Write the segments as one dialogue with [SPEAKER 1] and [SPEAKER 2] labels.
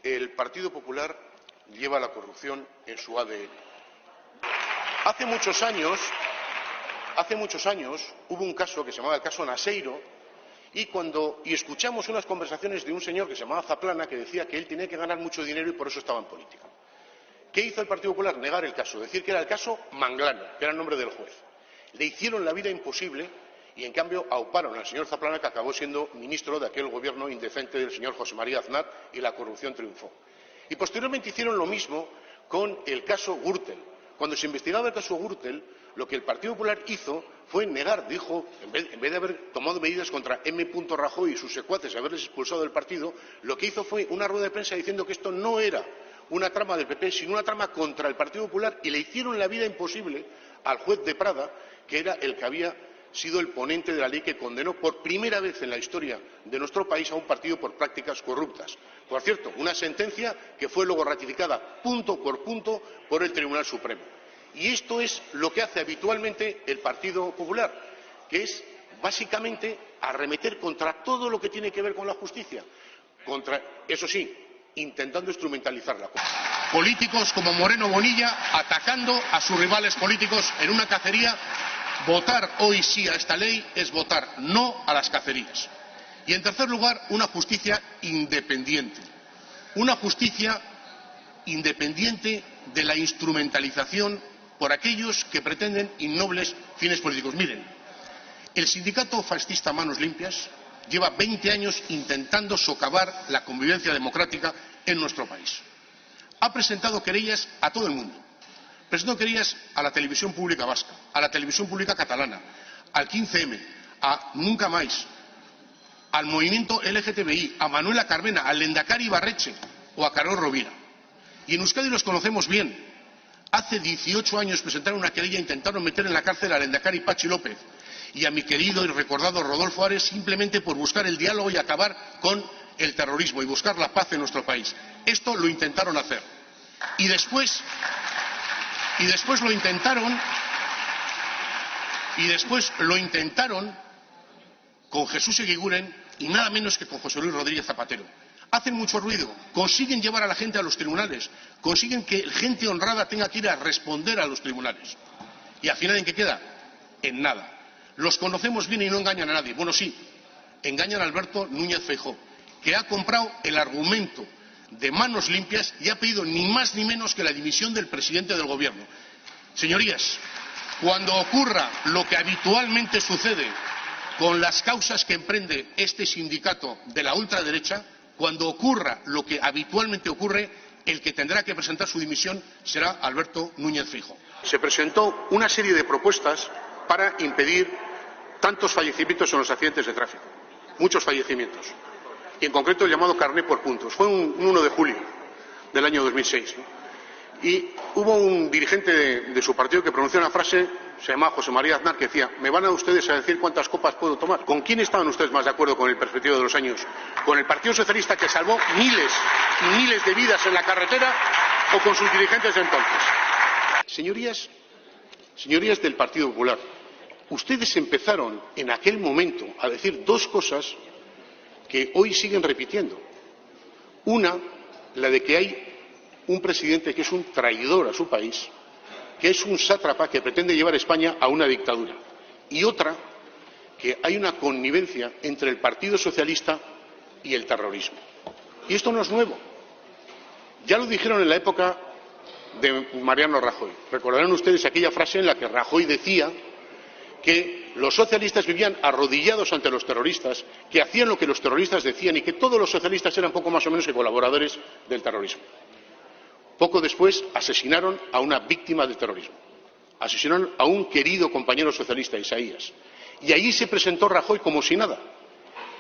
[SPEAKER 1] El Partido Popular lleva la corrupción en su ADN. Hace muchos años hubo un caso que se llamaba el caso Naseiro y escuchamos unas conversaciones de un señor que se llamaba Zaplana que decía que él tenía que ganar mucho dinero y por eso estaba en política. ¿Qué hizo el Partido Popular? Negar el caso, decir que era el caso Manglano, que era el nombre del juez. Le hicieron la vida imposible y, en cambio, auparon al señor Zaplana, que acabó siendo ministro de aquel gobierno indecente del señor José María Aznar, y la corrupción triunfó. Y posteriormente hicieron lo mismo con el caso Gürtel. Cuando se investigaba el caso Gürtel, lo que el Partido Popular hizo fue negar, dijo, en vez de haber tomado medidas contra M. Rajoy y sus secuaces y haberles expulsado del partido, lo que hizo fue una rueda de prensa diciendo que esto no era una trama del PP, sino una trama contra el Partido Popular, y le hicieron la vida imposible al juez de Prada, que era el que había sido el ponente de la ley que condenó por primera vez en la historia de nuestro país a un partido por prácticas corruptas. Por cierto, una sentencia que fue luego ratificada punto por punto por el Tribunal Supremo. Y esto es lo que hace habitualmente el Partido Popular, que es básicamente arremeter contra todo lo que tiene que ver con la justicia, eso sí, intentando instrumentalizarla. Políticos como Moreno Bonilla atacando a sus rivales políticos en una cacería. Votar hoy sí a esta ley es votar no a las cacerías. Y, en tercer lugar, una justicia independiente. Una justicia independiente de la instrumentalización por aquellos que pretenden innobles fines políticos. Miren, el sindicato fascista Manos Limpias lleva 20 años intentando socavar la convivencia democrática en nuestro país. Ha presentado querellas a todo el mundo. Presentó querellas a la televisión pública vasca, a la televisión pública catalana, al 15M, a Nunca Más, al movimiento LGTBI, a Manuela Carmena, al Lehendakari Ibarretxe o a Carol Rovira. Y en Euskadi los conocemos bien. Hace 18 años presentaron una querella e intentaron meter en la cárcel al Lehendakari Patxi López y a mi querido y recordado Rodolfo Ares, simplemente por buscar el diálogo y acabar con el terrorismo y buscar la paz en nuestro país. Esto lo intentaron hacer. Y después lo intentaron con Jesús Eguiguren y nada menos que con José Luis Rodríguez Zapatero. Hacen mucho ruido, consiguen llevar a la gente a los tribunales, consiguen que gente honrada tenga que ir a responder a los tribunales. ¿Y al final en qué queda? En nada. Los conocemos bien y no engañan a nadie. Bueno, sí, engañan a Alberto Núñez Feijóo, que ha comprado el argumento de Manos Limpias y ha pedido ni más ni menos que la dimisión del presidente del gobierno. Señorías, cuando ocurra lo que habitualmente sucede con las causas que emprende este sindicato de la ultraderecha, cuando ocurra lo que habitualmente ocurre, el que tendrá que presentar su dimisión será Alberto Núñez Feijóo. Se presentó una serie de propuestas para impedir tantos fallecimientos en los accidentes de tráfico, muchos fallecimientos. Y en concreto el llamado carné por puntos. Fue un 1 de julio del año 2006. Y hubo un dirigente de su partido que pronunció una frase, se llamaba José María Aznar, que decía: ¿me van a ustedes a decir cuántas copas puedo tomar? ¿Con quién estaban ustedes más de acuerdo con el perspectivo de los años? ¿Con el Partido Socialista, que salvó miles y miles de vidas en la carretera, o con sus dirigentes de entonces? Señorías del Partido Popular, ustedes empezaron en aquel momento a decir dos cosas que hoy siguen repitiendo. Una, la de que hay un presidente que es un traidor a su país, que es un sátrapa que pretende llevar a España a una dictadura. Y otra, que hay una connivencia entre el Partido Socialista y el terrorismo. Y esto no es nuevo. Ya lo dijeron en la época de Mariano Rajoy. Recordarán ustedes aquella frase en la que Rajoy decía que los socialistas vivían arrodillados ante los terroristas, que hacían lo que los terroristas decían y que todos los socialistas eran poco más o menos que colaboradores del terrorismo. Poco después asesinaron a una víctima del terrorismo. Asesinaron a un querido compañero socialista, Isaías. Y allí se presentó Rajoy como si nada.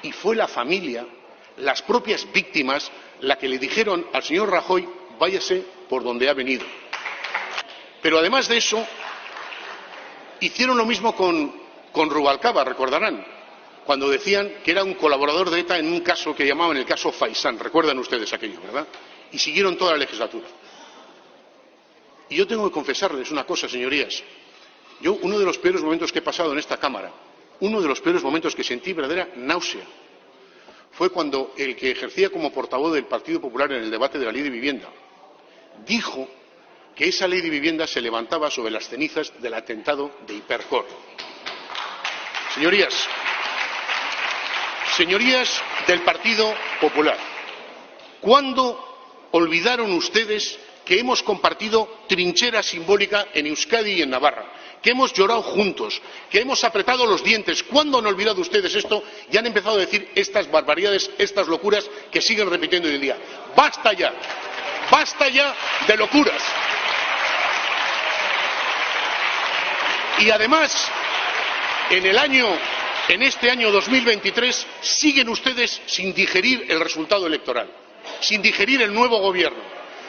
[SPEAKER 1] Y fue la familia, las propias víctimas, la que le dijeron al señor Rajoy: váyase por donde ha venido. Pero además de eso, hicieron lo mismo con Rubalcaba, recordarán, cuando decían que era un colaborador de ETA en un caso que llamaban el caso Faisán. Recuerdan ustedes aquello, ¿verdad? Y siguieron toda la legislatura. Y yo tengo que confesarles una cosa, señorías. Yo, uno de los peores momentos que he pasado en esta Cámara, uno de los peores momentos que sentí verdadera náusea, fue cuando el que ejercía como portavoz del Partido Popular en el debate de la Ley de Vivienda dijo que esa Ley de Vivienda se levantaba sobre las cenizas del atentado de Hipercor. Señorías del Partido Popular, ¿cuándo olvidaron ustedes que hemos compartido trinchera simbólica en Euskadi y en Navarra, que hemos llorado juntos, que hemos apretado los dientes? ¿Cuándo han olvidado ustedes esto y han empezado a decir estas barbaridades, estas locuras que siguen repitiendo hoy en día? ¡Basta ya! ¡Basta ya de locuras! Y además, en este año 2023 siguen ustedes sin digerir el resultado electoral, sin digerir el nuevo gobierno.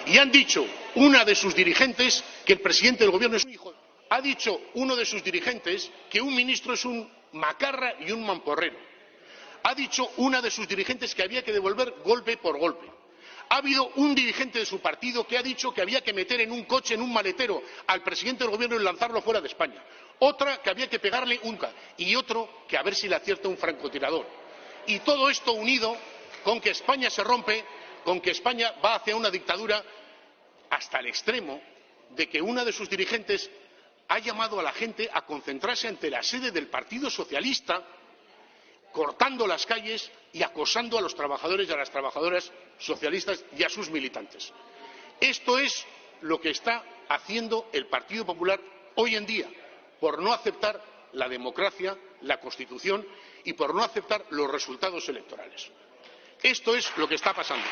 [SPEAKER 1] Y han dicho una de sus dirigentes que el presidente del gobierno es un hijo. Ha dicho uno de sus dirigentes que un ministro es un macarra y un mamporrero. Ha dicho una de sus dirigentes que había que devolver golpe por golpe. Ha habido un dirigente de su partido que ha dicho que había que meter en un coche, en un maletero, al presidente del gobierno y lanzarlo fuera de España. Otra que había que pegarle un y otro que a ver si le acierta un francotirador. Y todo esto unido con que España se rompe, con que España va hacia una dictadura, hasta el extremo de que una de sus dirigentes ha llamado a la gente a concentrarse ante la sede del Partido Socialista, cortando las calles y acosando a los trabajadores y a las trabajadoras socialistas y a sus militantes. Esto es lo que está haciendo el Partido Popular hoy en día, por no aceptar la democracia, la Constitución y por no aceptar los resultados electorales. Esto es lo que está pasando.